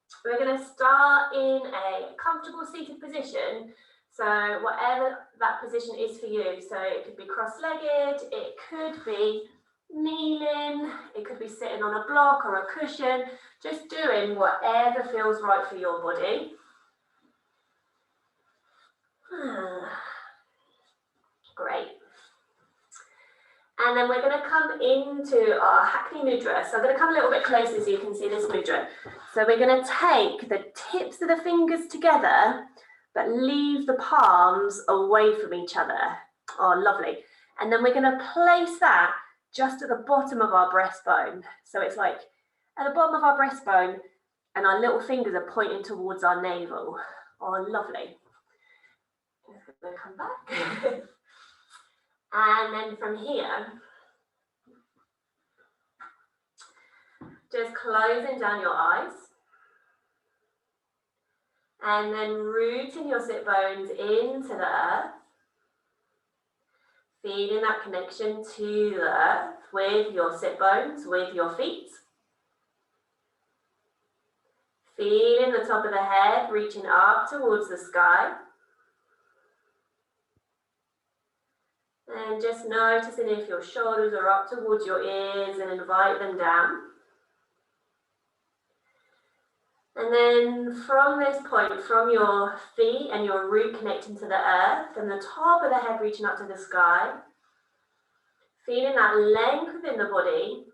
So we're going to start in a comfortable seated position. So whatever that position is for you. So it could be cross-legged, it could be kneeling, it could be sitting on a block or a cushion, just doing whatever feels right for your body. Great. And then we're going to come into our Hackney Mudra. So I'm going to come a little bit closer so you can see this mudra. So we're going to take the tips of the fingers together, but leave the palms away from each other. Oh, lovely. And then we're going to place that just at the bottom of our breastbone. So it's like at the bottom of our breastbone, and our little fingers are pointing towards our navel. Oh, lovely. Just going to come back. And then from here, just closing down your eyes. And then rooting your sit bones into the earth. Feeling that connection to the earth with your sit bones, with your feet. Feeling the top of the head reaching up towards the sky. And just noticing if your shoulders are up towards your ears and invite them down. And then from this point, from your feet and your root connecting to the earth and the top of the head reaching up to the sky, feeling that length within the body.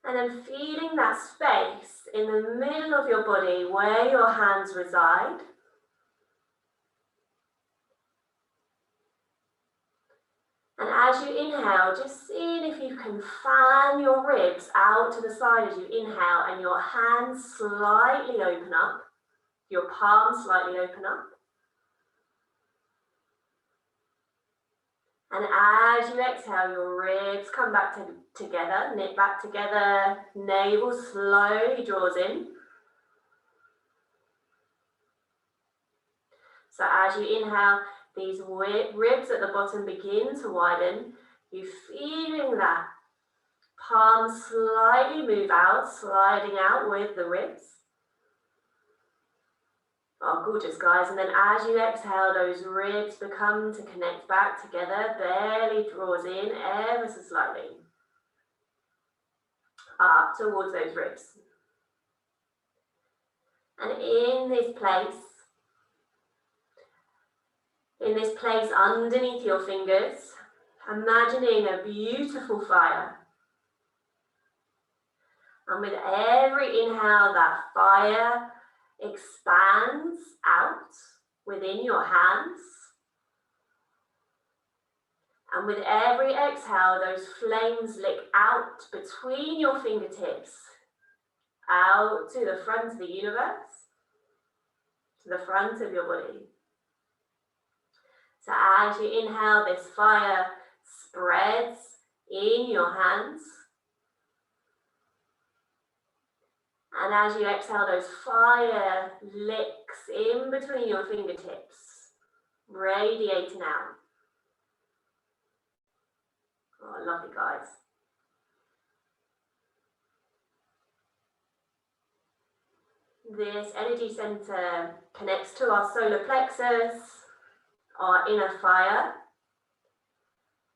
And then feeling that space in the middle of your body where your hands reside. And as you inhale, just seeing if you can fan your ribs out to the side as you inhale and your hands slightly open up, your palms slightly open up. And as you exhale, your ribs come back together, knit back together, navel slowly draws in. So as you inhale, these ribs at the bottom begin to widen. You're feeling that palms slightly move out, sliding out with the ribs. Oh, gorgeous, guys. And then as you exhale, those ribs become to connect back together. Belly draws in ever so slightly. Up towards those ribs. And in this place underneath your fingers, imagining a beautiful fire. And with every inhale, that fire expands out within your hands. And with every exhale, those flames lick out between your fingertips, out to the front of the universe, to the front of your body. So as you inhale, this fire spreads in your hands. And as you exhale, those fire licks in between your fingertips, radiating out. Oh, lovely, guys. This energy center connects to our solar plexus, our inner fire,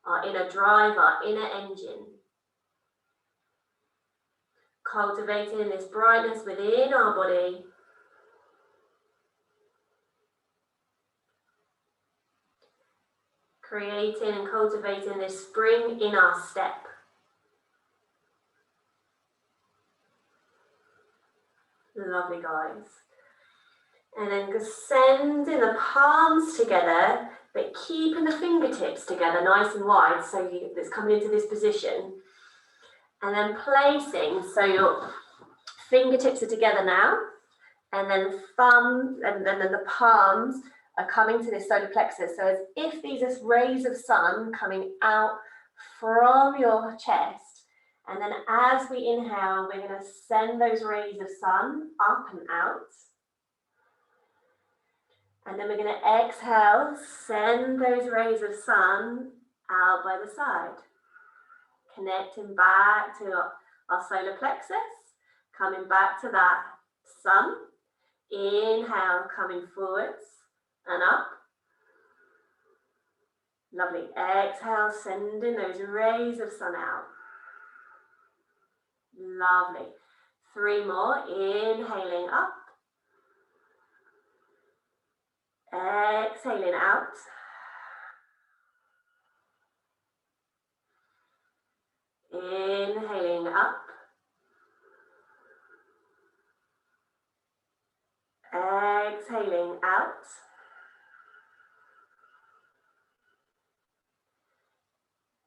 our inner drive, our inner engine. Cultivating this brightness within our body. Creating and cultivating this spring in our step. Lovely, guys. And then sending the palms together, but keeping the fingertips together nice and wide, so it's coming into this position. And then placing, so your fingertips are together now, and then thumbs, and then the palms are coming to this solar plexus. So as if these are rays of sun coming out from your chest. And then as we inhale, we're going to send those rays of sun up and out. And then we're going to exhale, send those rays of sun out by the side. Connecting back to our solar plexus. Coming back to that sun. Inhale, coming forwards and up. Lovely. Exhale, sending those rays of sun out. Lovely. 3 more. Inhaling up. Exhaling out. Inhaling up. Exhaling out.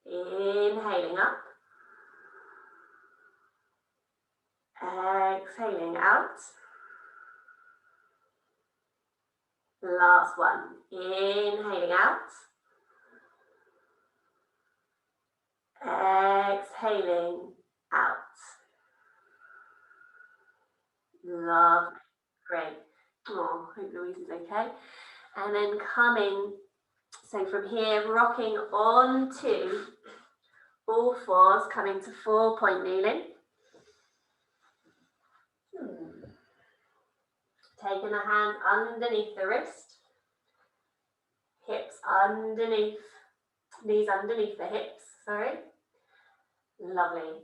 Inhaling up. Exhaling out. Last one. Inhaling out. Exhaling out. Lovely. Great. Oh, hope Louise is okay. And then coming, so from here, rocking on to all fours, coming to 4-point kneeling. Taking the hands underneath the wrist. Hips underneath, knees underneath the hips, sorry. Lovely.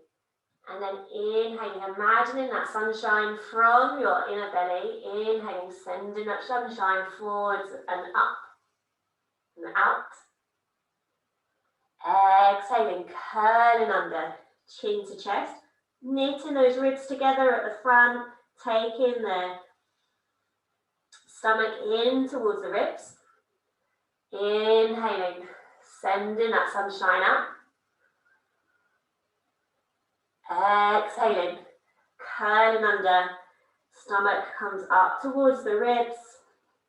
And then inhaling, imagining that sunshine from your inner belly. Inhaling, sending that sunshine forwards and up and out. Exhaling, curling under, chin to chest. Knitting those ribs together at the front. Taking the stomach in towards the ribs. Inhaling, sending that sunshine up. Exhaling, curling under, stomach comes up towards the ribs,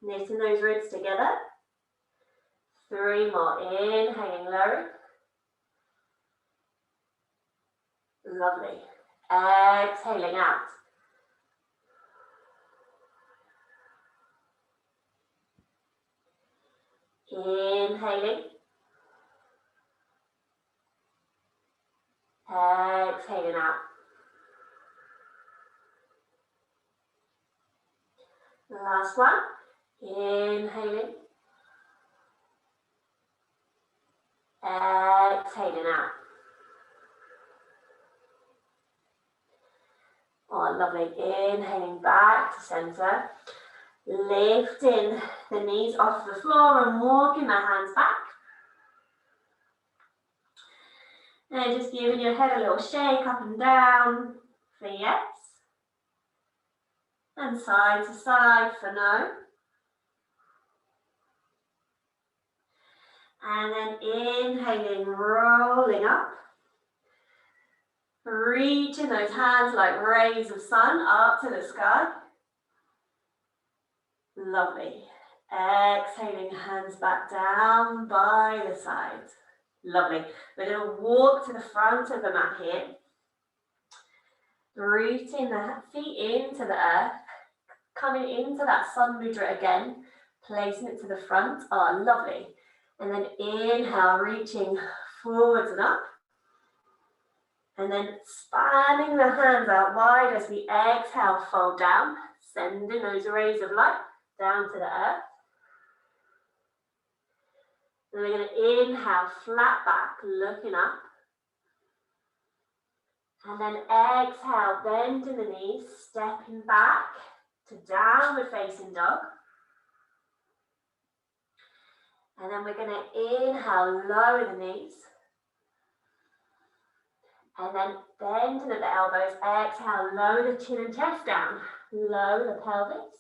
knitting those ribs together. 3 more, inhaling, lowering. Lovely. Exhaling out. Inhaling. Exhaling out. Last one. Inhaling. Exhaling out. Oh, lovely. Inhaling back to center. Lifting the knees off the floor and walking the hands back. And just giving your head a little shake up and down for yes. And side to side for no. And then inhaling, rolling up. Reaching those hands like rays of sun up to the sky. Lovely. Exhaling, hands back down by the sides. Lovely. We're going to walk to the front of the mat here. Rooting the feet into the earth. Coming into that sun mudra again. Placing it to the front. Oh, lovely. And then inhale, reaching forwards and up. And then spanning the hands out wide as we exhale, fold down. Sending those rays of light down to the earth. And we're going to inhale, flat back, looking up. And then exhale, bending the knees, stepping back to downward facing dog. And then we're going to inhale, lower the knees. And then bending at the elbows, exhale, lower the chin and chest down. Lower the pelvis.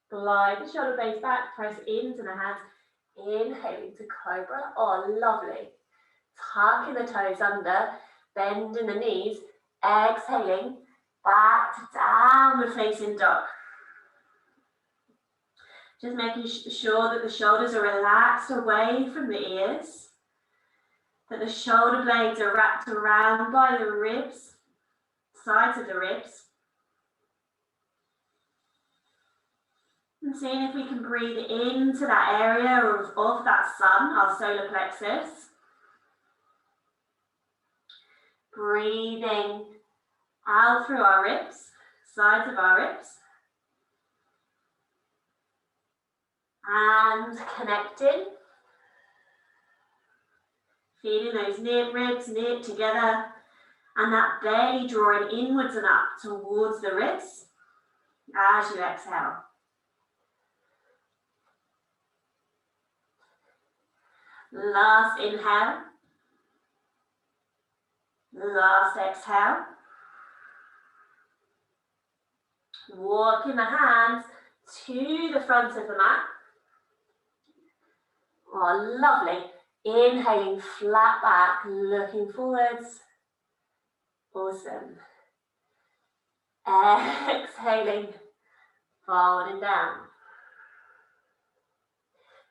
Glide the shoulder blades back, press into the hands. Inhaling to cobra. Oh, lovely. Tucking the toes under, bending the knees. Exhaling, back to downward facing dog. Just making sure that the shoulders are relaxed away from the ears. That the shoulder blades are wrapped around by the ribs, sides of the ribs. And seeing if we can breathe into that area of that sun, our solar plexus. Breathing out through our ribs, sides of our ribs. And connecting. Feeling those ribs knit together. And that belly drawing inwards and up towards the ribs as you exhale. Last inhale. Last exhale. Walking the hands to the front of the mat. Oh, lovely. Inhaling flat back, looking forwards. Awesome. Exhaling, folding down.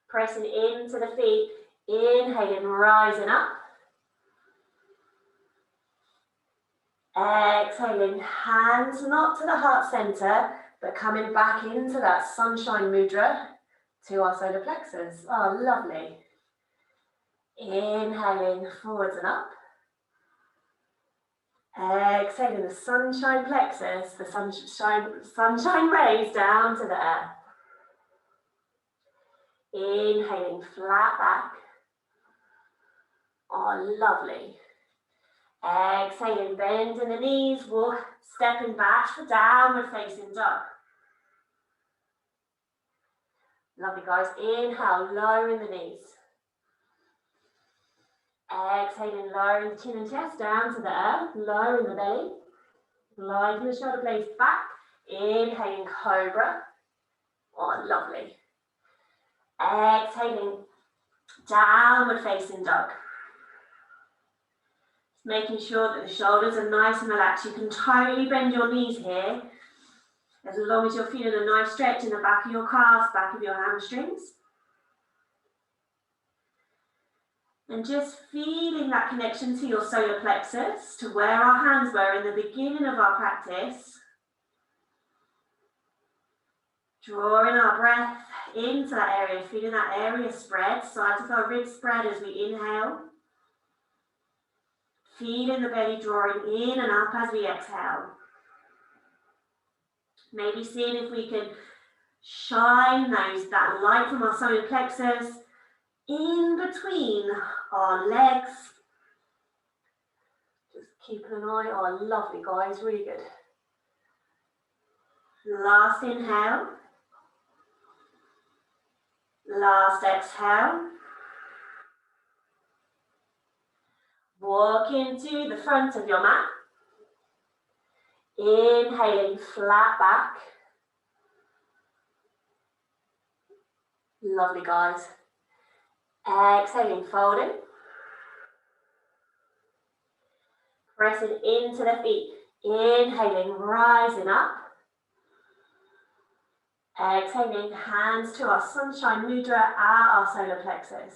Pressing into the feet. Inhaling, rising up. Exhaling, hands not to the heart center, but coming back into that sunshine mudra to our solar plexus. Oh, lovely. Inhaling, forwards and up. Exhaling the sunshine plexus, the sunshine rays down to the earth. Inhaling, flat back. Oh, lovely. Exhaling, bending the knees, stepping back to downward facing dog. Lovely, guys. Inhale, lowering the knees. Exhaling, lowering the chin and chest down to the earth, lowering the belly. Gliding the shoulder blades back. Inhaling, cobra. Oh, lovely. Exhaling, downward facing dog. Making sure that the shoulders are nice and relaxed. You can totally bend your knees here, as long as you're feeling a nice stretch in the back of your calves, back of your hamstrings. And just feeling that connection to your solar plexus, to where our hands were in the beginning of our practice. Drawing our breath into that area, feeling that area spread, sides of our ribs spread as we inhale. Feeling the belly drawing in and up as we exhale. Maybe seeing if we can shine that light from our solar plexus in between our legs. Just keeping an eye. Oh, lovely, guys. Really good. Last inhale. Last exhale. Walk into the front of your mat. Inhaling, flat back. Lovely, guys. Exhaling, folding. Pressing into the feet. Inhaling, rising up. Exhaling, hands to our sunshine mudra at our solar plexus.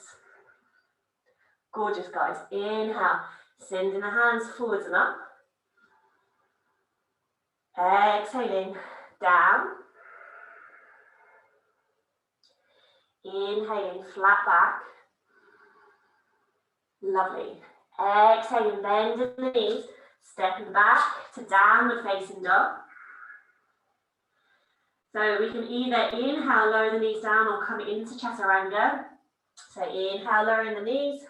Gorgeous, guys. Inhale, sending the hands forwards and up. Exhaling, down. Inhaling, flat back. Lovely. Exhaling, bending the knees, stepping back to downward facing dog. So we can either inhale, lower the knees down, or come into chaturanga. So inhale, lowering the knees.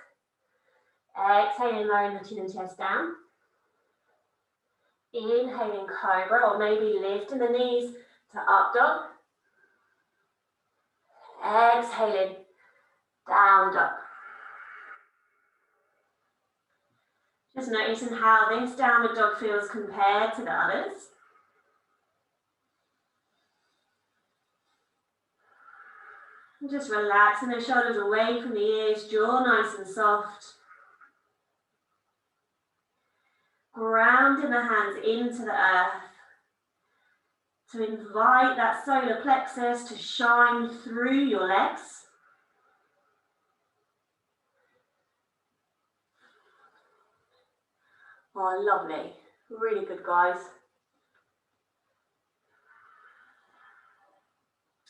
Exhaling, lowering the chin and chest down. Inhaling, cobra, or maybe lifting the knees to up dog. Exhaling, down dog. Just noticing how this downward dog feels compared to the others. And just relaxing the shoulders away from the ears, jaw nice and soft. Grounding the hands into the earth to invite that solar plexus to shine through your legs. Oh, lovely. Really good, guys.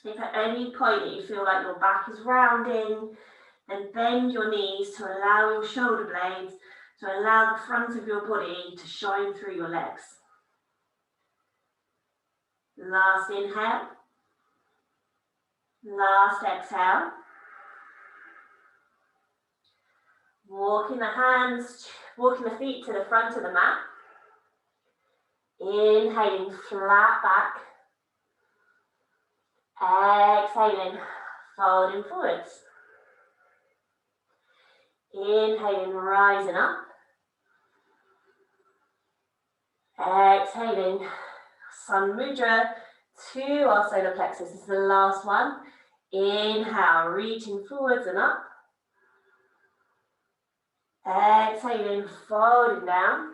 If at any point that you feel like your back is rounding, then bend your knees to allow your shoulder blades to allow the front of your body to shine through your legs. Last inhale. Last exhale. Walking the feet to the front of the mat. Inhaling, flat back. Exhaling, folding forwards. Inhaling, rising up. Exhaling, sun mudra to our solar plexus. This is the last one. Inhale, reaching forwards and up. Exhaling, folding down.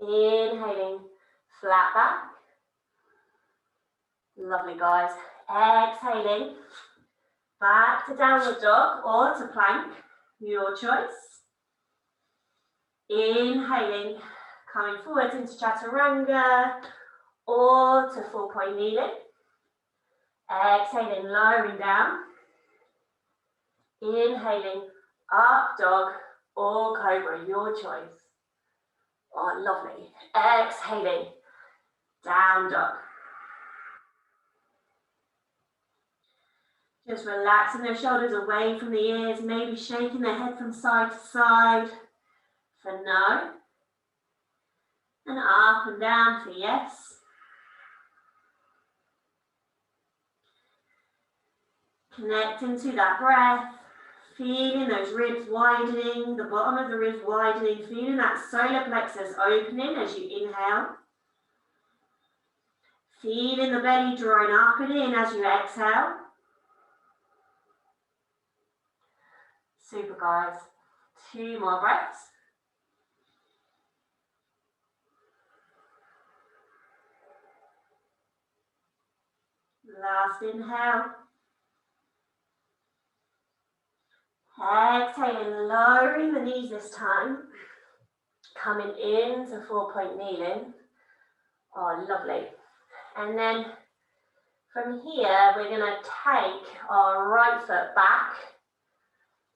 Inhaling, flat back. Lovely, guys. Exhaling, back to downward dog or to plank, your choice. Inhaling, coming forwards into chaturanga or to 4-point kneeling. Exhaling, lowering down. Inhaling, up dog or cobra, your choice. Oh, lovely. Exhaling, down dog. Just relaxing their shoulders away from the ears, maybe shaking their head from side to side for no. And up and down for yes. Connecting to that breath, feeling those ribs widening, the bottom of the ribs widening, feeling that solar plexus opening as you inhale. Feeling the belly drawing up and in as you exhale. Super, guys. 2 more breaths. Last inhale. Exhaling, lowering the knees this time. Coming into 4-point kneeling. Oh, lovely. And then from here, we're going to take our right foot back.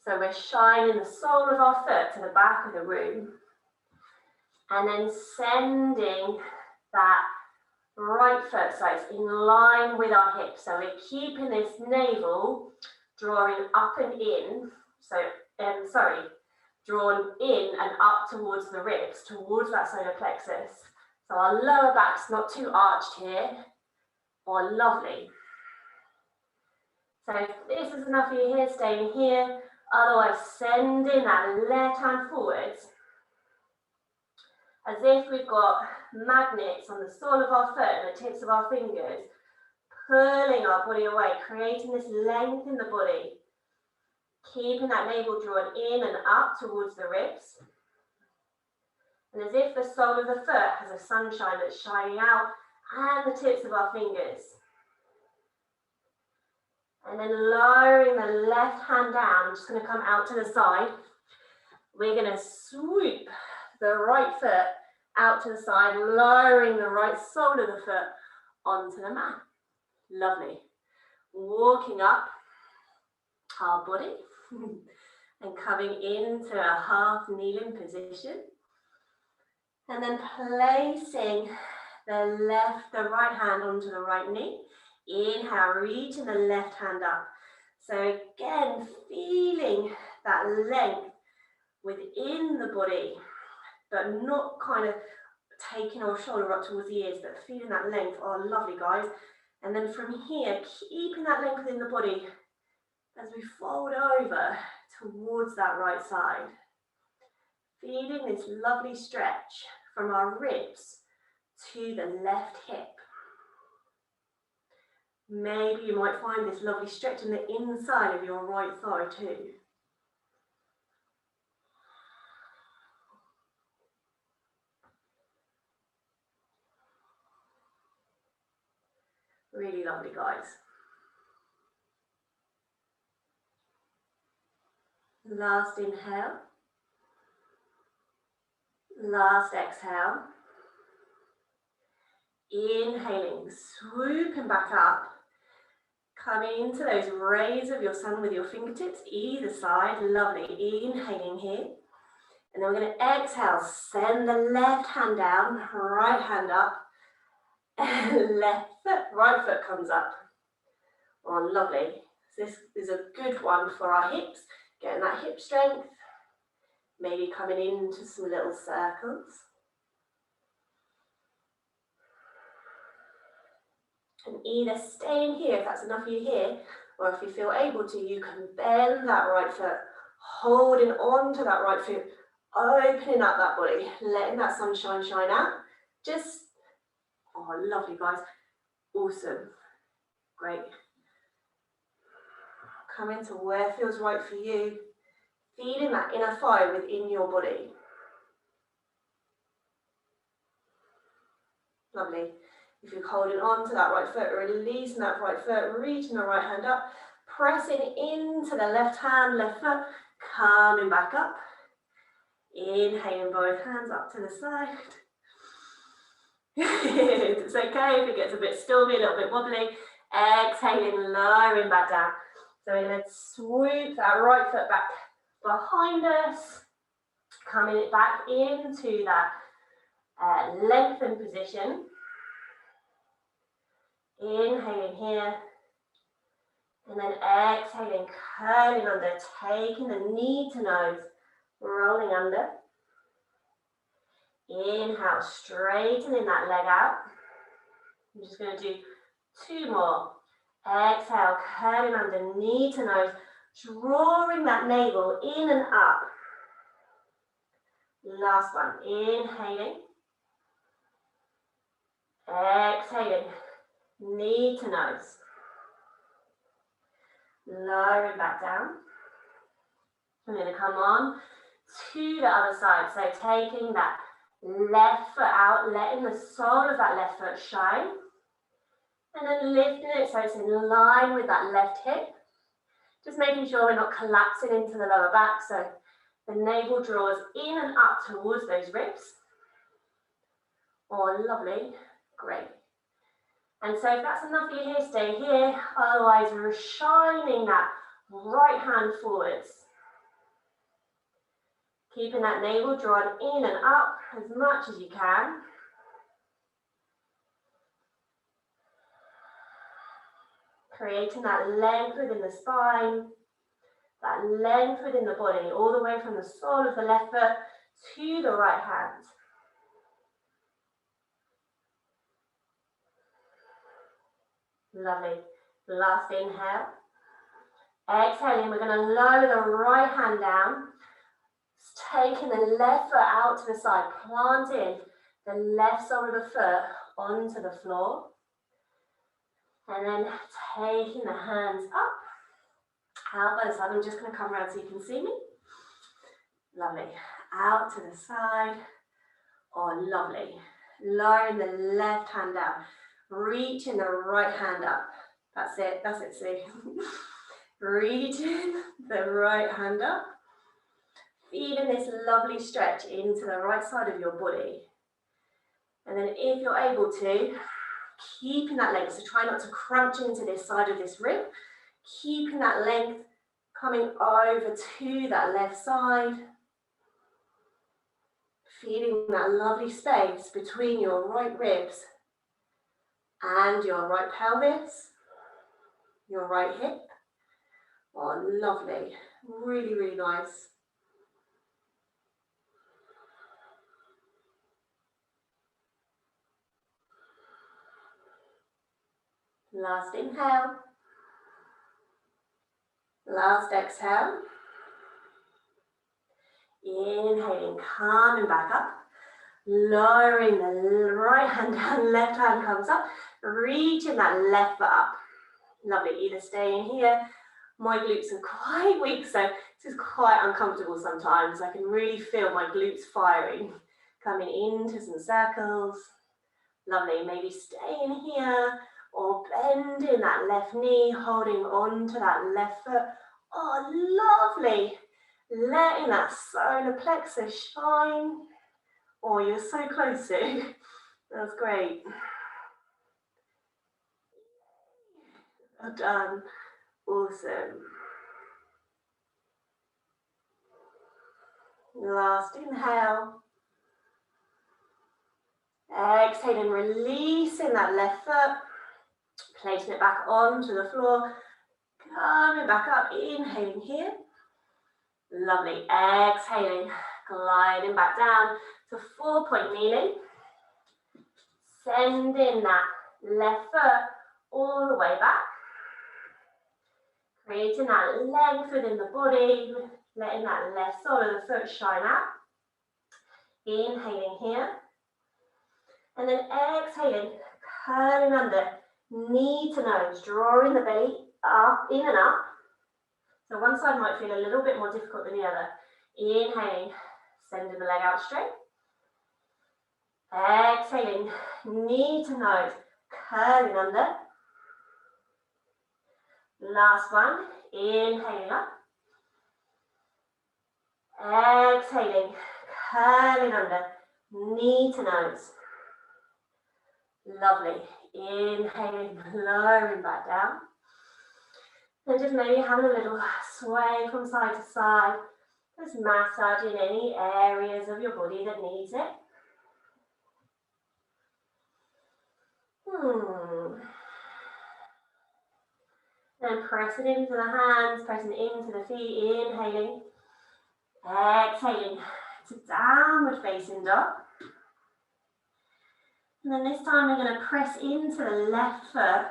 So we're shining the sole of our foot to the back of the room. And then sending that right foot so it's in line with our hips. So we're keeping this navel drawing up and in. So, drawn in and up towards the ribs, towards that solar plexus. So our lower back's not too arched here. Oh, lovely. So if this is enough for you here, staying here. Otherwise, sending that left hand forwards as if we've got magnets on the sole of our foot and the tips of our fingers, pulling our body away, creating this length in the body, keeping that navel drawn in and up towards the ribs. And as if the sole of the foot has a sunshine that's shining out and the tips of our fingers. And then lowering the left hand down, I'm just going to come out to the side. We're going to swoop the right foot out to the side, lowering the right sole of the foot onto the mat. Lovely. Walking up our body and coming into a half kneeling position. And then placing the right hand onto the right knee. Inhale, reaching the left hand up. So again, feeling that length within the body, but not kind of taking our shoulder up towards the ears, but feeling that length. Oh, lovely, guys. And then from here, keeping that length within the body as we fold over towards that right side. Feeling this lovely stretch from our ribs to the left hip. Maybe you might find this lovely stretch in the inside of your right thigh too. Really lovely, guys. Last inhale. Last exhale. Inhaling, swooping back up. Coming into those rays of your sun with your fingertips either side. Lovely. Inhaling here. And then we're going to exhale, send the left hand down, right hand up, and left foot, right foot comes up. Oh, lovely. So this is a good one for our hips, getting that hip strength, maybe coming into some little circles. And either stay in here if that's enough for you here, or if you feel able to, you can bend that right foot, holding on to that right foot, opening up that body, letting that sunshine shine out. Just, oh, lovely, guys. Awesome. Great. Come into where feels right for you, feeling that inner fire within your body. Lovely. If you're holding on to that right foot, releasing that right foot, reaching the right hand up, pressing into the left hand, left foot, coming back up. Inhaling both hands up to the side. It's okay if it gets a bit stormy, a little bit wobbly. Exhaling, lowering back down. So we're going to swoop that right foot back behind us, coming it back into that lengthened position. Inhaling here, and then exhaling, curling under, taking the knee to nose, rolling under. Inhale, straightening that leg out. I'm just going to do 2 more. Exhale, curling under, knee to nose, drawing that navel in and up. Last one, inhaling. Exhaling, knee to nose. Lowering back down. I'm going to come on to the other side. So taking that left foot out, letting the sole of that left foot shine. And then lifting it so it's in line with that left hip. Just making sure we're not collapsing into the lower back. So the navel draws in and up towards those ribs. Oh, lovely. Great. And so if that's enough for you here, stay here. Otherwise, we're shining that right hand forwards. Keeping that navel drawn in and up as much as you can. Creating that length within the spine, that length within the body, all the way from the sole of the left foot to the right hand. Lovely. Last inhale. Exhaling, we're going to lower the right hand down. Taking the left foot out to the side, planting the left sole of the foot onto the floor. And then taking the hands up, out by the side. I'm just going to come around so you can see me. Lovely. Out to the side. Oh, lovely. Lowering the left hand down. Reaching the right hand up. That's it. That's it, see. Reaching the right hand up. Feeling this lovely stretch into the right side of your body. And then if you're able to, keeping that length, so try not to crunch into this side of this rib, keeping that length, coming over to that left side, feeling that lovely space between your right ribs and your right pelvis, your right hip. Oh, lovely, really, really nice. Last inhale. Last exhale. Inhaling, coming back up. Lowering the right hand down, left hand comes up. Reaching that left foot up. Lovely, either staying here. My glutes are quite weak, so this is quite uncomfortable sometimes. I can really feel my glutes firing. Coming into some circles. Lovely, maybe staying here. Or bending that left knee, holding on to that left foot. Oh, lovely. Letting that solar plexus shine. Oh, you're so close to. That's great. Well done. Awesome. Last inhale. Exhaling, releasing that left foot. Placing it back onto the floor. Coming back up, inhaling here. Lovely. Exhaling, gliding back down to 4-point kneeling. Sending that left foot all the way back. Creating that length within the body, letting that left sole of the foot shine out. Inhaling here. And then exhaling, curling under, knee to nose, drawing the belly up, in and up. So one side might feel a little bit more difficult than the other. Inhaling, sending the leg out straight. Exhaling, knee to nose, curling under. Last one, inhaling up. Exhaling, curling under, knee to nose. Lovely. Inhaling, lowering back down. And just maybe having a little sway from side to side. Just massaging any areas of your body that needs it. Then pressing into the hands, pressing into the feet, inhaling. Exhaling to downward facing dog. And then this time we're going to press into the left foot.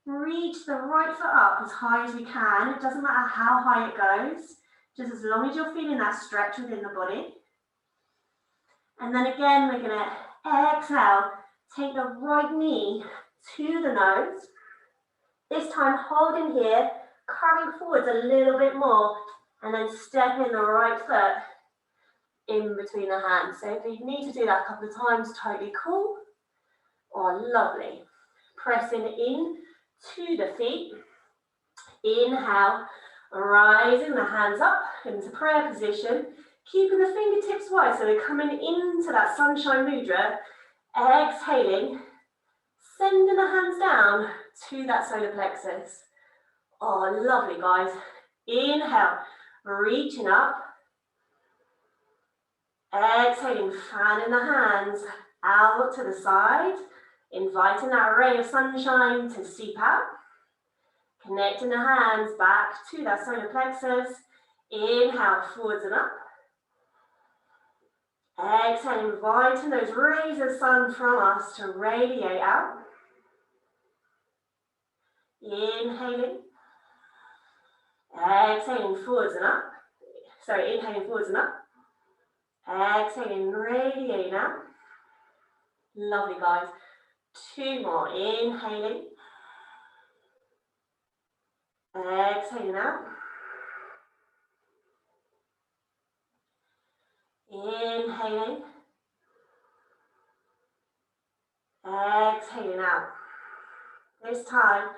Reach the right foot up as high as we can. It doesn't matter how high it goes, just as long as you're feeling that stretch within the body. And then again, we're going to exhale, take the right knee to the nose. This time holding here, curving forwards a little bit more, and then stepping the right foot in between the hands. So if you need to do that a couple of times, totally cool. Oh, lovely. Pressing in to the feet. Inhale, rising the hands up into prayer position, keeping the fingertips wide so they're coming into that sunshine mudra. Exhaling, sending the hands down to that solar plexus. Oh, lovely, guys. Inhale, reaching up. Exhaling, fanning the hands out to the side, inviting that ray of sunshine to seep out. Connecting the hands back to that solar plexus. Inhale, forwards and up. Exhale, inviting those rays of sun from us to radiate out. Inhaling. Exhaling, forwards and up. Sorry, inhaling, forwards and up. Exhaling, radiating out. Lovely, guys. 2 more. Inhaling. Exhaling out. Inhaling. Exhaling out. This time,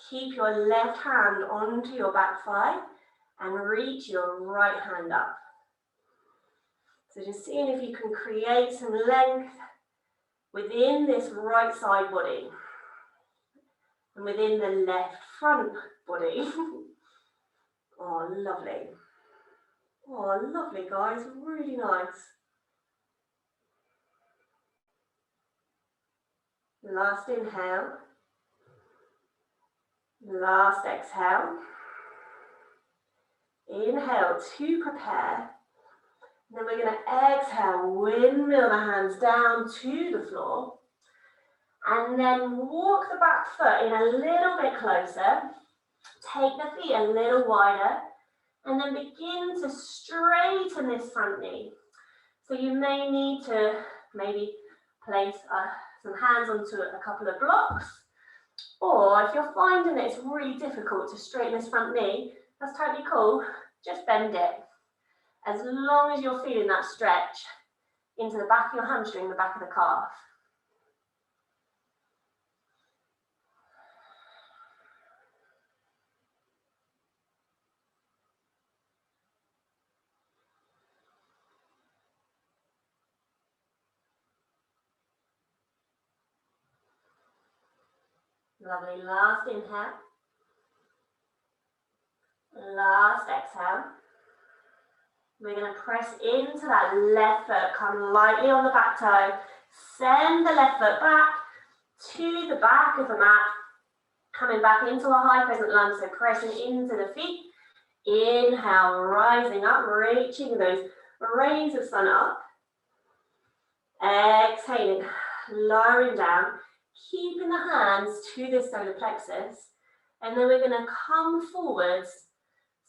keep your left hand onto your back thigh and reach your right hand up. So just seeing if you can create some length within this right side body and within the left front body. Oh, lovely. Oh, lovely, guys. Really nice. Last inhale. Last exhale. Inhale to prepare. Then we're going to exhale, windmill the hands down to the floor. And then walk the back foot in a little bit closer. Take the feet a little wider. And then begin to straighten this front knee. So you may need to maybe place some hands onto a couple of blocks. Or if you're finding it's really difficult to straighten this front knee, that's totally cool. Just bend it. As long as you're feeling that stretch into the back of your hamstring, the back of the calf. Lovely. Last inhale. Last exhale. We're going to press into that left foot, come lightly on the back toe, send the left foot back to the back of the mat, coming back into a high crescent lunge, so pressing into the feet. Inhale, rising up, reaching those rays of sun up. Exhaling, lowering down, keeping the hands to the solar plexus. And then we're going to come forwards.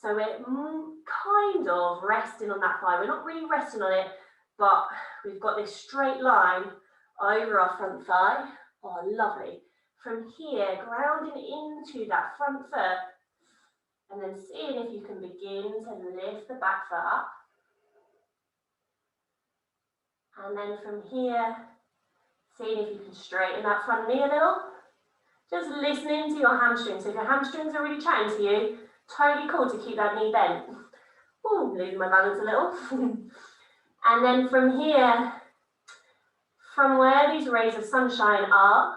So we're kind of resting on that thigh. We're not really resting on it, but we've got this straight line over our front thigh. Oh, lovely. From here, grounding into that front foot, and then seeing if you can begin to lift the back foot up. And then from here, seeing if you can straighten that front knee a little. Just listening to your hamstrings. So if your hamstrings are really chatting to you, totally cool to keep that knee bent. Ooh, losing my balance a little. And then from here, from where these rays of sunshine are,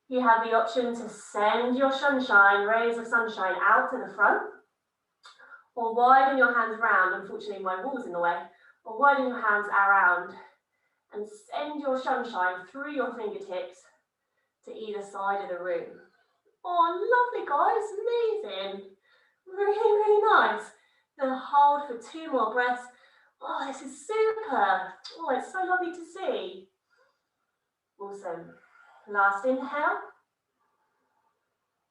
you have the option to send your sunshine, rays of sunshine out to the front, or widen your hands round. Unfortunately, my wall's in the way. Or widen your hands around and send your sunshine through your fingertips to either side of the room. Oh, lovely, guys. Amazing. Really, really nice. Then hold for 2 more breaths. Oh, this is super. Oh, it's so lovely to see. Awesome. Last inhale.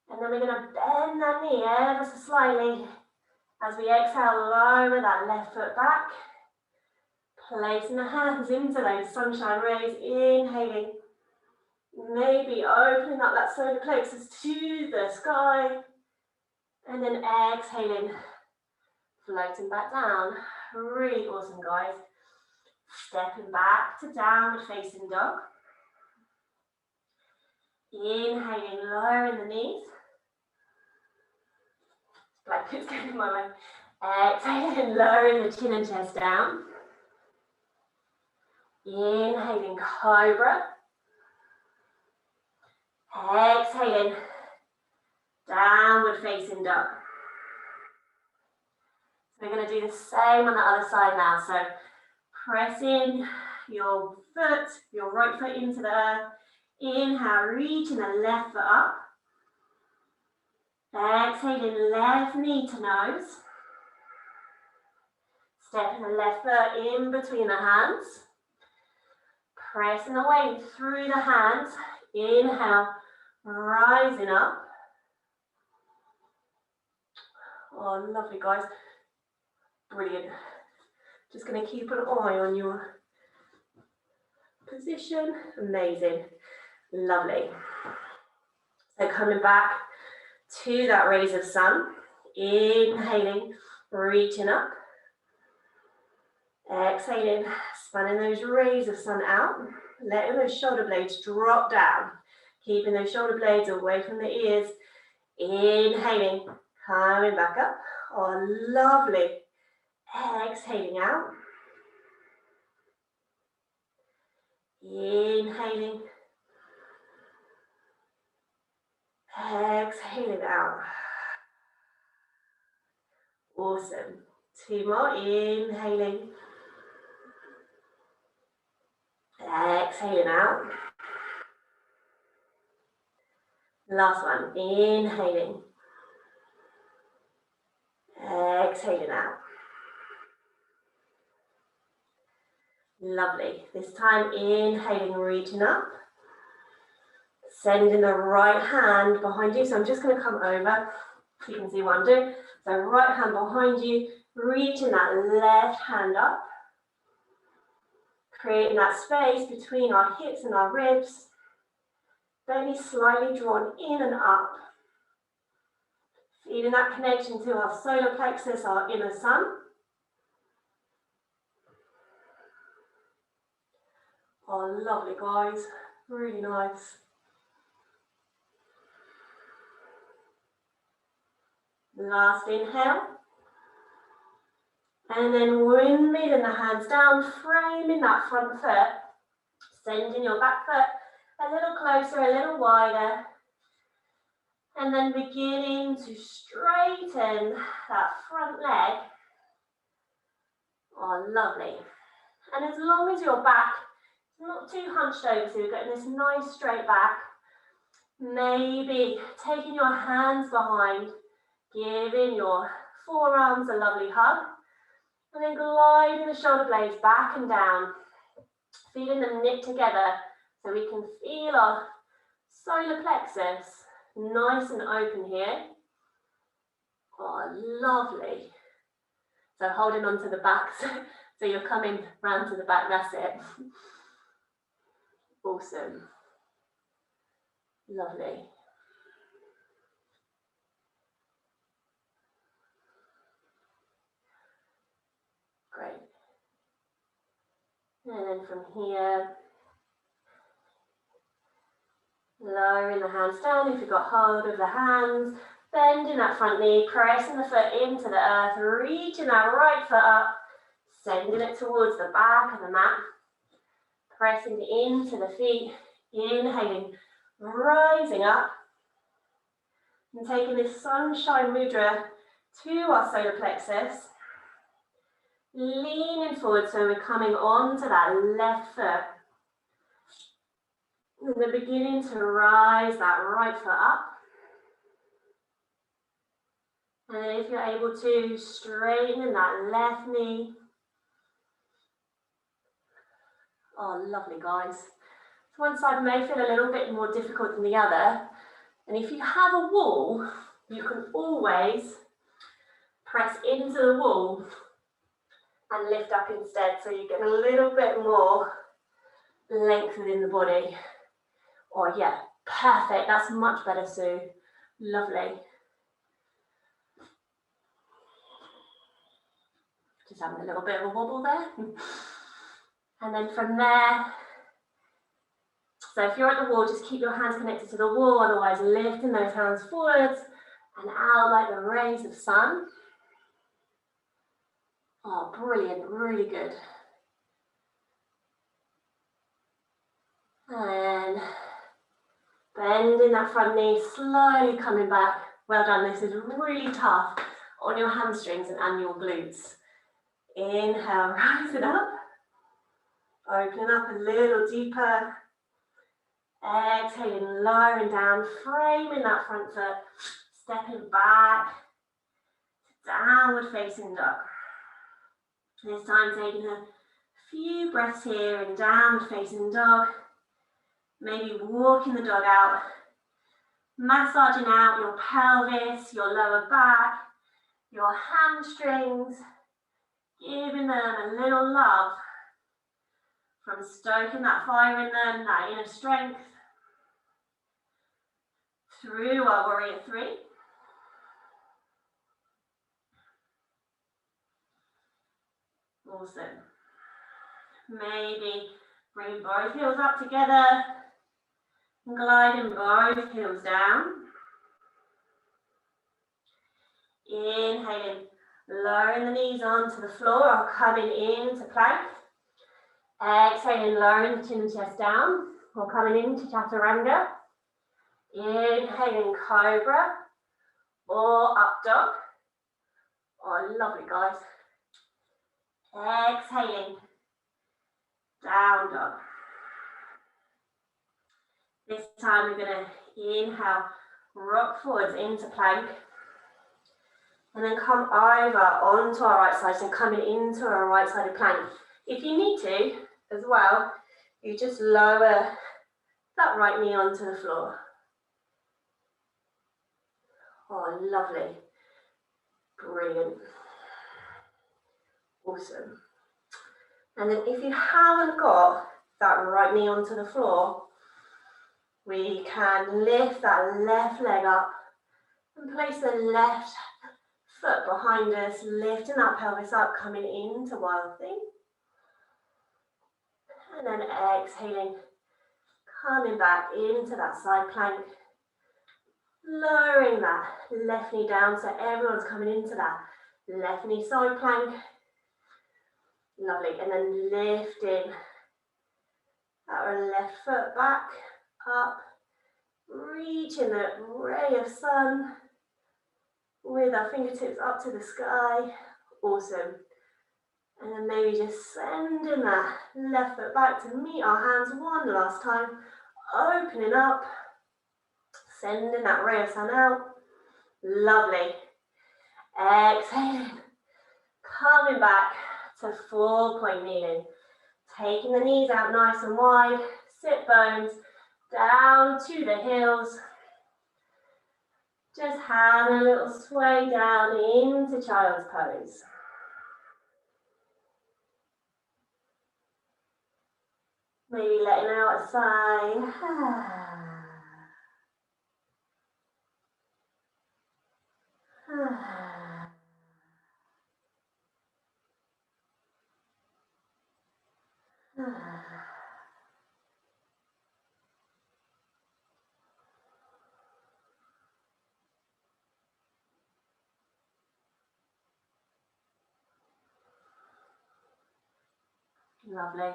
And then we're going to bend that knee ever so slightly. As we exhale, lower that left foot back. Placing the hands into those sunshine rays. Inhaling. Maybe opening up that solar plexus to the sky. And then exhaling. Floating back down. Really awesome, guys. Stepping back to downward facing dog. Inhaling, lowering the knees. Blanket's getting in my way. Exhaling, lowering the chin and chest down. Inhaling, cobra. Exhaling, downward facing dog. So we're going to do the same on the other side now. So pressing your foot, your right foot into the earth. Inhale, reaching the left foot up. Exhaling, left knee to nose. Stepping the left foot in between the hands. Pressing the weight through the hands. Inhale, rising up. Oh, lovely, guys. Brilliant. Just going to keep an eye on your position. Amazing. Lovely. So coming back to that rays of sun. Inhaling, reaching up. Exhaling, spanning those rays of sun out. Letting those shoulder blades drop down. Keeping those shoulder blades away from the ears. Inhaling, coming back up. Oh, lovely. Exhaling out. Inhaling. Exhaling out. Awesome. 2 more. Inhaling. Exhaling out. Last one. Inhaling. Exhaling out. Lovely. This time, inhaling, reaching up. Sending the right hand behind you. So I'm just going to come over so you can see what I'm doing. So right hand behind you, reaching that left hand up. Creating that space between our hips and our ribs. Belly slightly drawn in and up. Feeling that connection to our solar plexus, our inner sun. Oh, lovely, guys. Really nice. Last inhale. And then windmilling the hands down, framing that front foot. Sending your back foot a little closer, a little wider. And then beginning to straighten that front leg. Oh, lovely. And as long as your back is not too hunched over, so you're getting this nice straight back, maybe taking your hands behind, giving your forearms a lovely hug, and then gliding the shoulder blades back and down, feeling them knit together so we can feel our solar plexus nice and open here. Oh, lovely. So holding on to the back, so you're coming round to the back, that's it. Awesome. Lovely. Great. And then from here, lowering the hands down if you've got hold of the hands, bending that front knee, pressing the foot into the earth, reaching that right foot up, sending it towards the back of the mat, pressing into the feet, inhaling, rising up, and taking this sunshine mudra to our solar plexus, leaning forward so we're coming onto that left foot. And then beginning to rise that right foot up. And if you're able to, straighten that left knee. Oh, lovely, guys. So one side may feel a little bit more difficult than the other. And if you have a wall, you can always press into the wall and lift up instead. So you get a little bit more length within the body. Oh yeah, perfect. That's much better, Sue. Lovely. Just having a little bit of a wobble there. And then from there, so if you're at the wall, just keep your hands connected to the wall, otherwise lifting those hands forwards and out like the rays of sun. Oh, brilliant, really good. And bending that front knee, slowly coming back. Well done, this is really tough on your hamstrings and your glutes. Inhale, rising up. Opening up a little deeper. Exhaling, lowering down, framing that front foot, stepping back, downward facing dog. This time taking a few breaths here in downward facing dog. Maybe walking the dog out, massaging out your pelvis, your lower back, your hamstrings, giving them a little love from stoking that fire in them, that inner strength. Through our warrior three. Awesome. Maybe bring both heels up together, gliding both heels down. Inhaling, lowering the knees onto the floor or coming into plank. Exhaling, lowering the chin and chest down or coming into chaturanga. Inhaling, cobra or up dog. Oh, lovely, guys. Exhaling, down dog. This time we're going to inhale, rock forwards into plank. And then come over onto our right side, so coming into our right-sided plank. If you need to, as well, you just lower that right knee onto the floor. Oh, lovely. Brilliant. Awesome. And then if you haven't got that right knee onto the floor, we can lift that left leg up and place the left foot behind us, lifting that pelvis up, coming into wild thing. And then exhaling, coming back into that side plank. Lowering that left knee down so everyone's coming into that left knee side plank. Lovely. And then lifting our left foot back, up, reaching the ray of sun with our fingertips up to the sky. Awesome. And then maybe just sending that left foot back to meet our hands one last time. Opening up, sending that ray of sun out. Lovely. Exhaling. Coming back to 4-point kneeling. Taking the knees out nice and wide. Sit bones down to the heels. Just having a little sway down into child's pose. Maybe letting out a sigh. Lovely.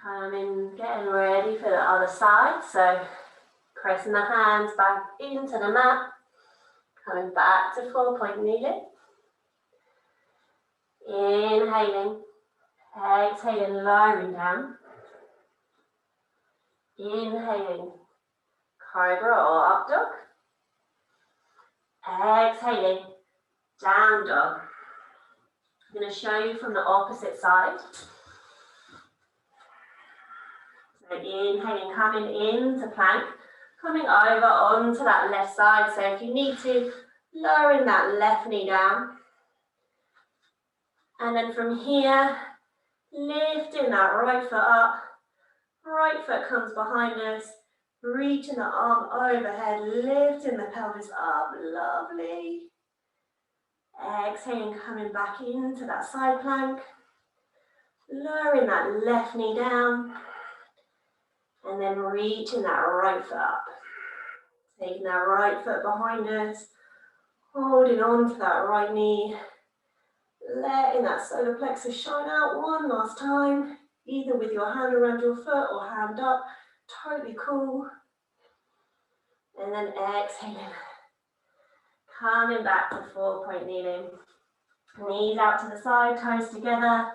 Coming, getting ready for the other side. So pressing the hands back into the mat. Coming back to 4-point kneeling. Inhaling. Exhaling, lowering down. Inhaling, cobra or up dog. Exhaling, down dog. I'm going to show you from the opposite side. So inhaling, coming into plank, coming over onto that left side. So if you need to, lowering that left knee down. And then from here, lifting that right foot up. Right foot comes behind us. Reaching the arm overhead, lifting the pelvis up. Lovely. Exhaling, coming back into that side plank. Lowering that left knee down. And then reaching that right foot up. Taking that right foot behind us. Holding on to that right knee. Letting that solar plexus shine out one last time. Either with your hand around your foot or hand up. Totally cool. And then exhaling. Coming back to 4-point kneeling. Knees out to the side, toes together.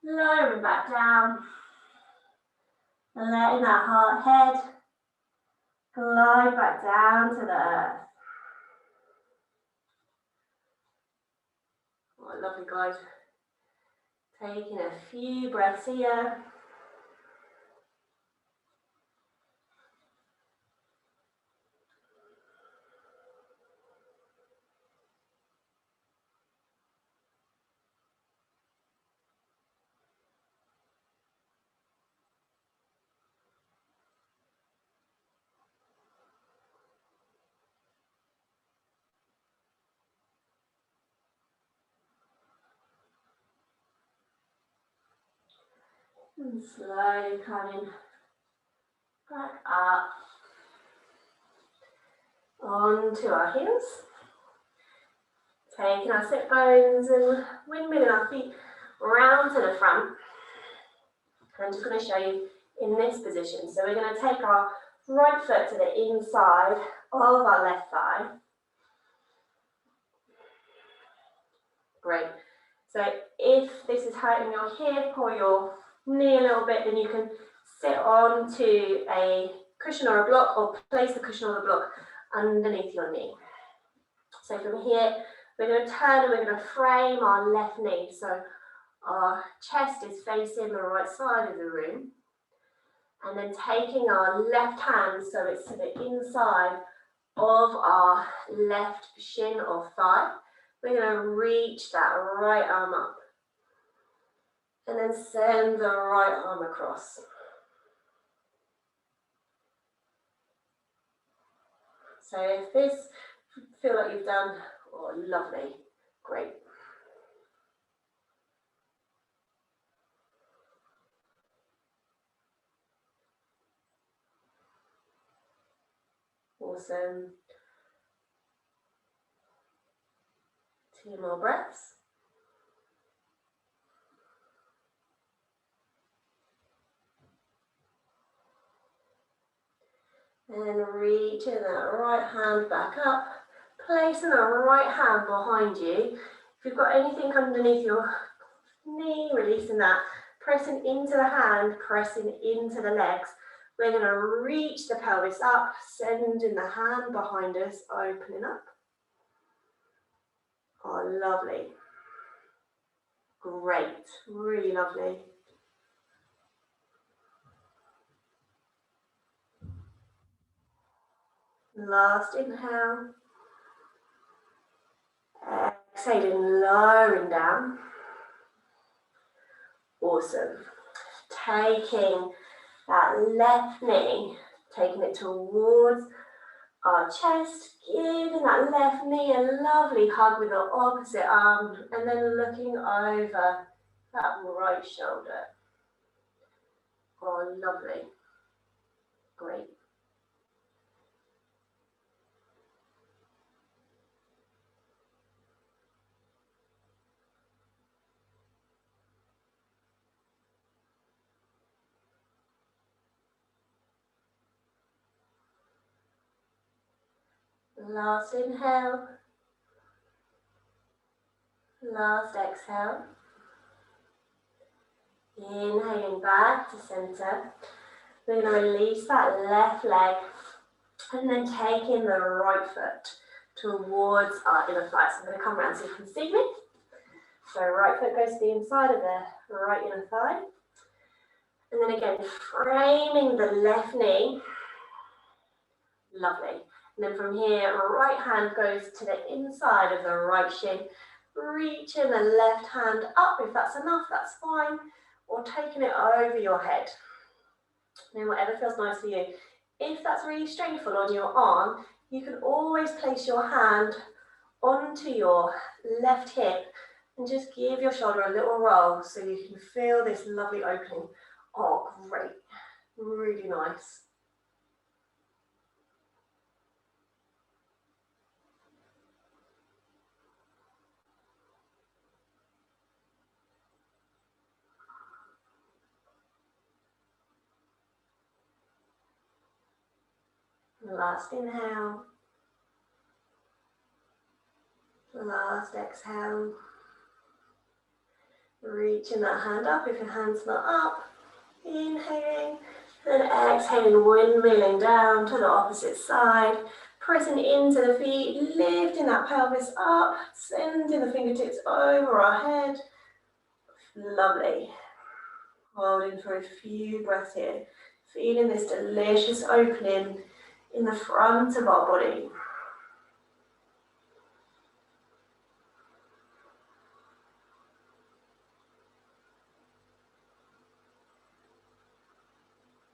Lowering back down. And letting that heart head glide back down to the earth. What a lovely glide. Taking a few breaths here. And slowly coming back up onto our heels. Taking our sit bones and windmilling our feet round to the front. I'm just going to show you in this position. So we're going to take our right foot to the inside of our left thigh. Great. So if this is hurting your hip or your knee a little bit, then you can sit onto a cushion or a block or place the cushion or the block underneath your knee. So from here, we're going to turn and we're going to frame our left knee. So our chest is facing the right side of the room. And then taking our left hand, so it's to the inside of our left shin or thigh. We're going to reach that right arm up. And then send the right arm across. So if this feel like you've done, oh lovely, great. Awesome. 2 more breaths. And reaching that right hand back up, placing the right hand behind you. If you've got anything underneath your knee, releasing that, pressing into the hand, pressing into the legs. We're going to reach the pelvis up, sending the hand behind us, opening up. Oh, lovely. Great, really lovely. Last inhale. Exhaling, lowering down. Awesome. Taking that left knee, taking it towards our chest, giving that left knee a lovely hug with the opposite arm, and then looking over that right shoulder. Oh, lovely. Great. Last inhale. Last exhale. Inhaling back to center. We're going to release that left leg and then taking the right foot towards our inner thigh. So I'm going to come around so you can see me. So right foot goes to the inside of the right inner thigh. And then again, framing the left knee. Lovely. And then from here, right hand goes to the inside of the right shin. Reaching the left hand up. If that's enough, that's fine. Or taking it over your head. And whatever feels nice for you. If that's really strainful on your arm, you can always place your hand onto your left hip and just give your shoulder a little roll so you can feel this lovely opening. Oh, great. Really nice. Last inhale. Last exhale. Reaching that hand up if your hand's not up. Inhaling. And exhaling, windmilling down to the opposite side. Pressing into the feet, lifting that pelvis up, sending the fingertips over our head. Lovely. Holding for a few breaths here. Feeling this delicious opening in the front of our body.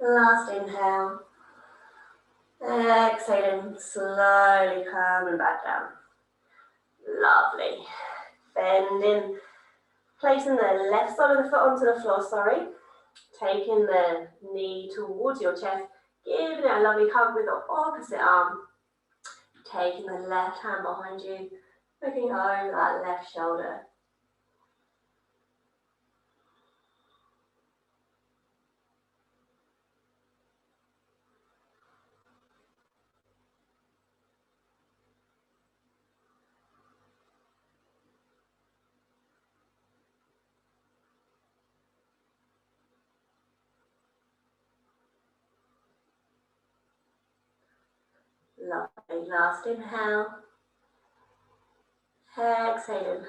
Last inhale. Exhaling, slowly coming back down. Lovely. Bending, placing the left side of the foot onto the floor, Taking the knee towards your chest, giving it a lovely hug with the opposite arm. Taking the left hand behind you, looking over that left shoulder. Lovely. Last inhale. Exhaling.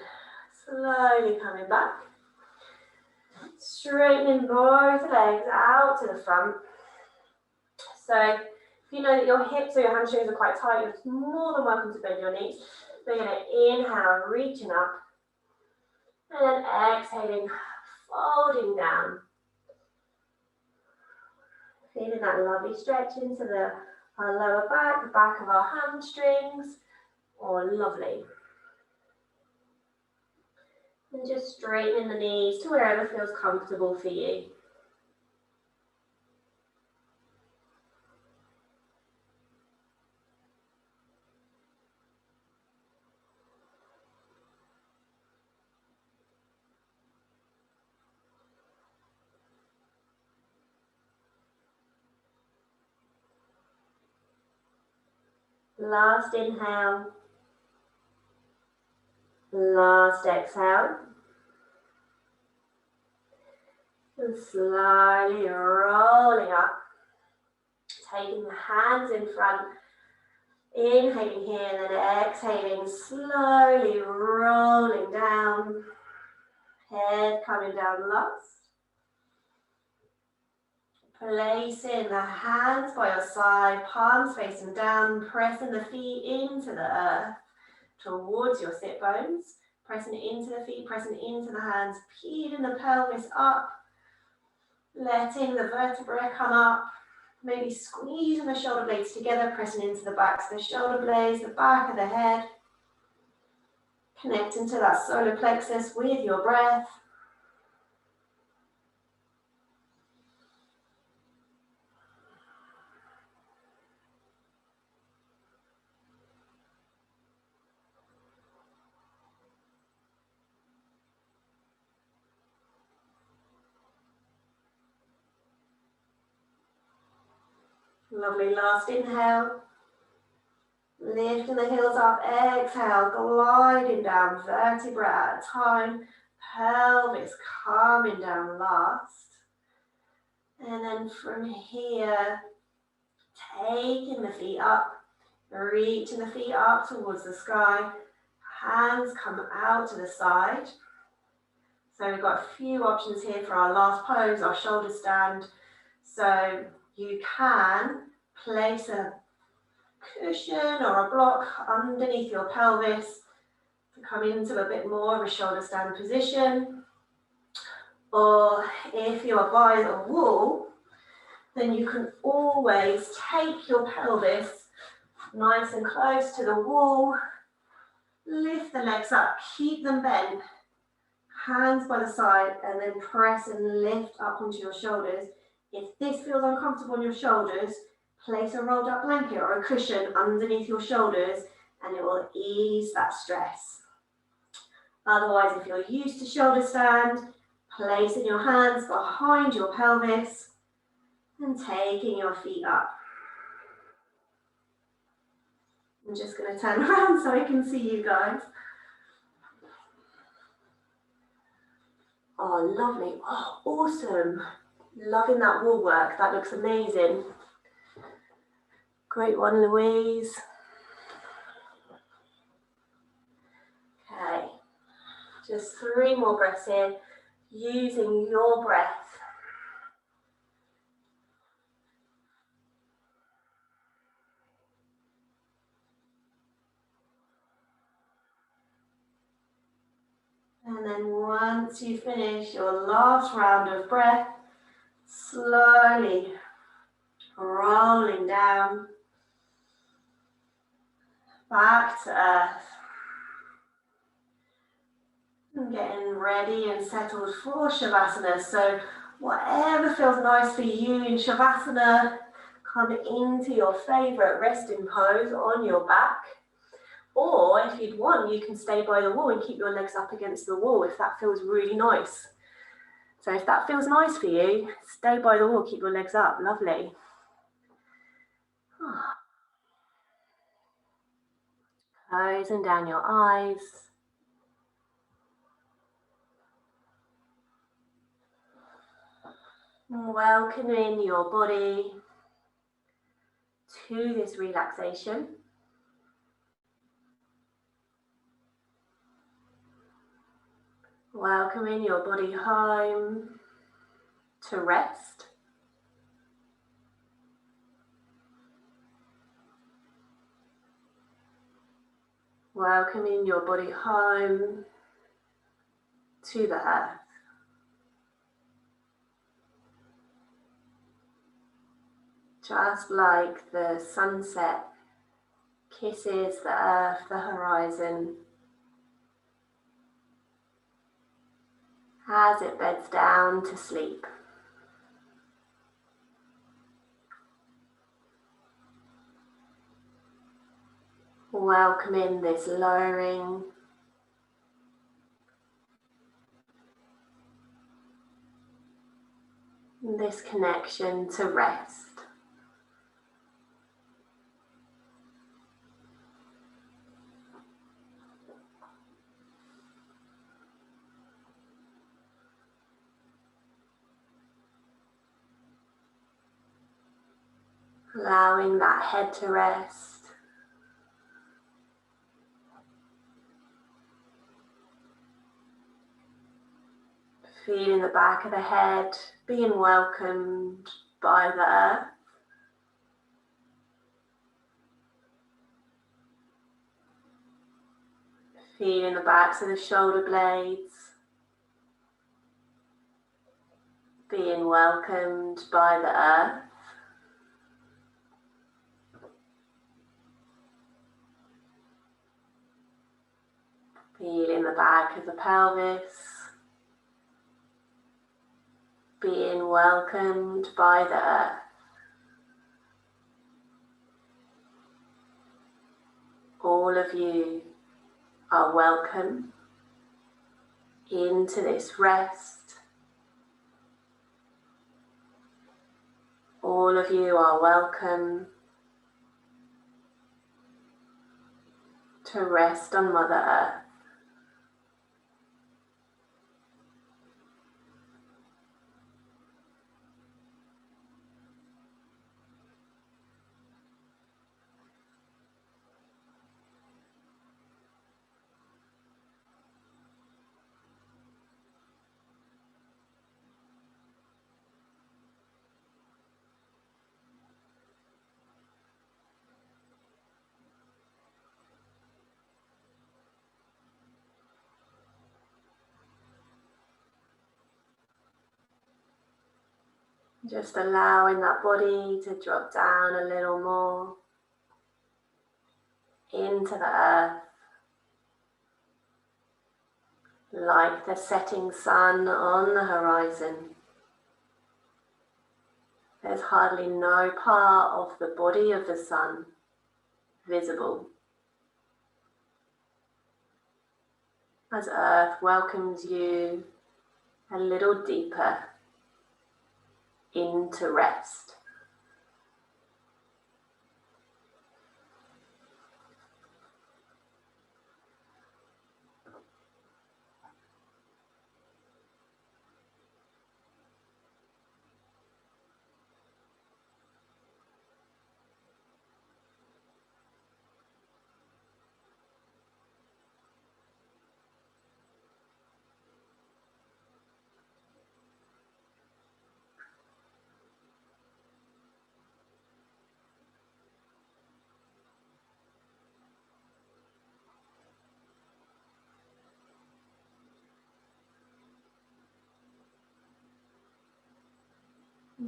Slowly coming back. Straightening both legs out to the front. So if you know that your hips or your hamstrings are quite tight, you're more than welcome to bend your knees. We're going to inhale, reaching up. And then exhaling, folding down. Feeling that lovely stretch into our lower back, the back of our hamstrings. Oh, lovely. And just straightening the knees to wherever feels comfortable for you. Last inhale. Last exhale. And slowly rolling up. Taking the hands in front. Inhaling here and then exhaling, slowly rolling down. Head coming down last. Placing the hands by your side, palms facing down, pressing the feet into the earth towards your sit bones. Pressing into the feet, pressing into the hands, peeling the pelvis up. Letting the vertebrae come up. Maybe squeezing the shoulder blades together, pressing into the backs of the shoulder blades, the back of the head. Connecting to that solar plexus with your breath. Lovely, last inhale. Lifting the heels up, exhale, gliding down, vertebra at a time. Pelvis calming down last. And then from here, taking the feet up, reaching the feet up towards the sky. Hands come out to the side. So we've got a few options here for our last pose, our shoulder stand. So you can place a cushion or a block underneath your pelvis to come into a bit more of a shoulder stand position. Or if you are by the wall, then you can always take your pelvis nice and close to the wall. Lift the legs up, keep them bent. Hands by the side, and then press and lift up onto your shoulders. If this feels uncomfortable on your shoulders, place a rolled up blanket or a cushion underneath your shoulders and it will ease that stress. Otherwise, if you're used to shoulder stand, placing your hands behind your pelvis and taking your feet up. I'm just going to turn around so I can see you guys. Oh, lovely. Oh, awesome. Loving that wall work. That looks amazing. Great one, Louise. Okay. Just 3 more breaths here, using your breath. And then once you finish your last round of breath, slowly rolling down, back to earth. And getting ready and settled for Shavasana. So whatever feels nice for you in Shavasana, come into your favorite resting pose on your back. Or if you'd want, you can stay by the wall and keep your legs up against the wall if that feels really nice. So if that feels nice for you, stay by the wall, keep your legs up. Lovely. Closing down your eyes. Welcoming your body to this relaxation. Welcoming your body home to rest. Welcoming your body home to the earth. Just like the sunset kisses the earth, the horizon, as it beds down to sleep. Welcoming this lowering, this connection to rest. allowing that head to rest. Feeling the back of the head being welcomed by the earth. Feeling the backs of the shoulder blades being welcomed by the earth. Feeling the back of the pelvis being welcomed by the earth. All of you are welcome into this rest. All of you are welcome to rest on Mother Earth. Just allowing that body to drop down a little more into the earth, like the setting sun on the horizon. There's hardly no part of the body of the sun visible, as Earth welcomes you a little deeper into rest.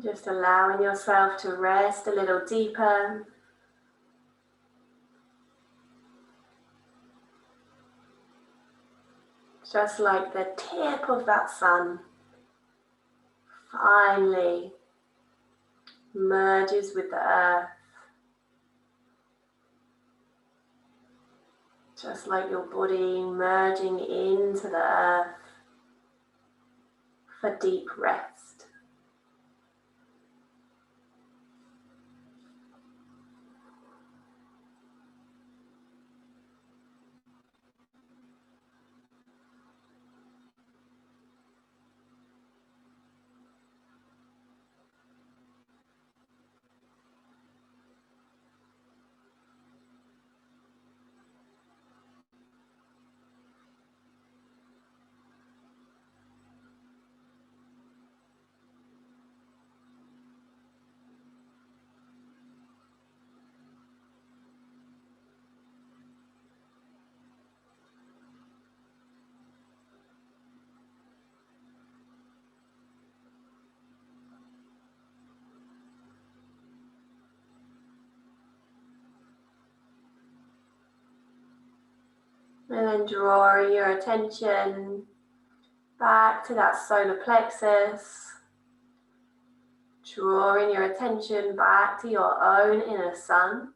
Just allowing yourself to rest a little deeper. Just like the tip of that sun finally merges with the earth. Just like your body merging into the earth for deep rest. And then drawing your attention back to that solar plexus. Drawing your attention back to your own inner sun.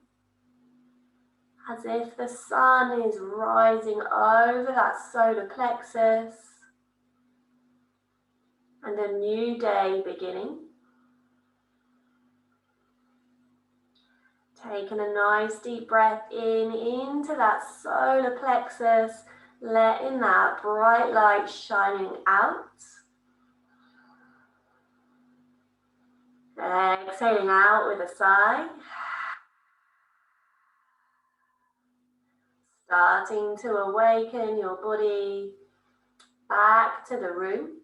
As if the sun is rising over that solar plexus. And a new day beginning. Taking a nice deep breath into that solar plexus, letting that bright light shining out. Exhaling out with a sigh. Starting to awaken your body back to the room.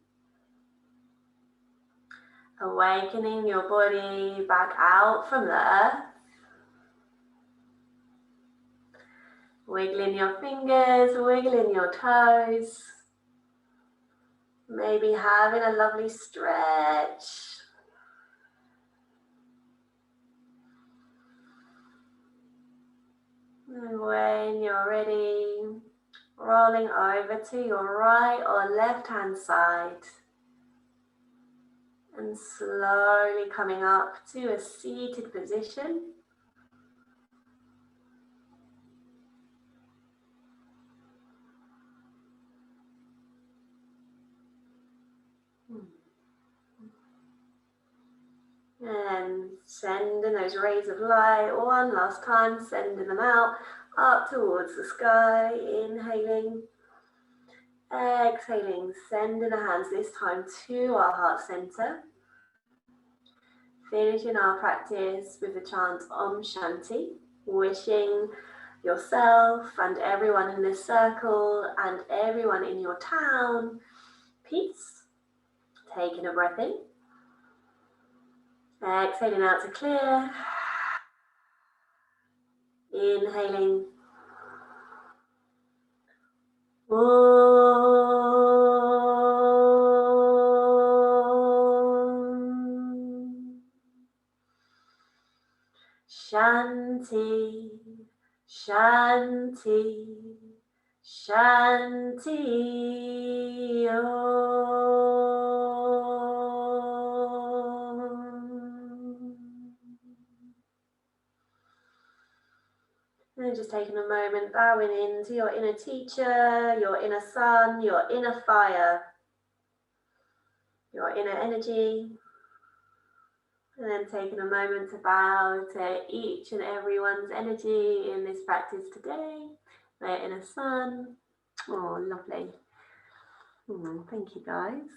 Awakening your body back out from the earth. Wiggling your fingers, wiggling your toes. Maybe having a lovely stretch. And when you're ready, rolling over to your right or left hand side. And slowly coming up to a seated position. And sending those rays of light one last time, sending them out up towards the sky, inhaling, exhaling, sending the hands this time to our heart center. Finishing our practice with the chant Om Shanti, wishing yourself and everyone in this circle and everyone in your town peace. Taking a breath in. Exhaling out to clear. Inhaling. Om. Shanti, Shanti, Shanti. Om. And just taking a moment, bowing into your inner teacher, your inner sun, your inner fire, your inner energy. And then taking a moment to bow to each and everyone's energy in this practice today. Their inner sun. Oh, lovely. Thank you, guys.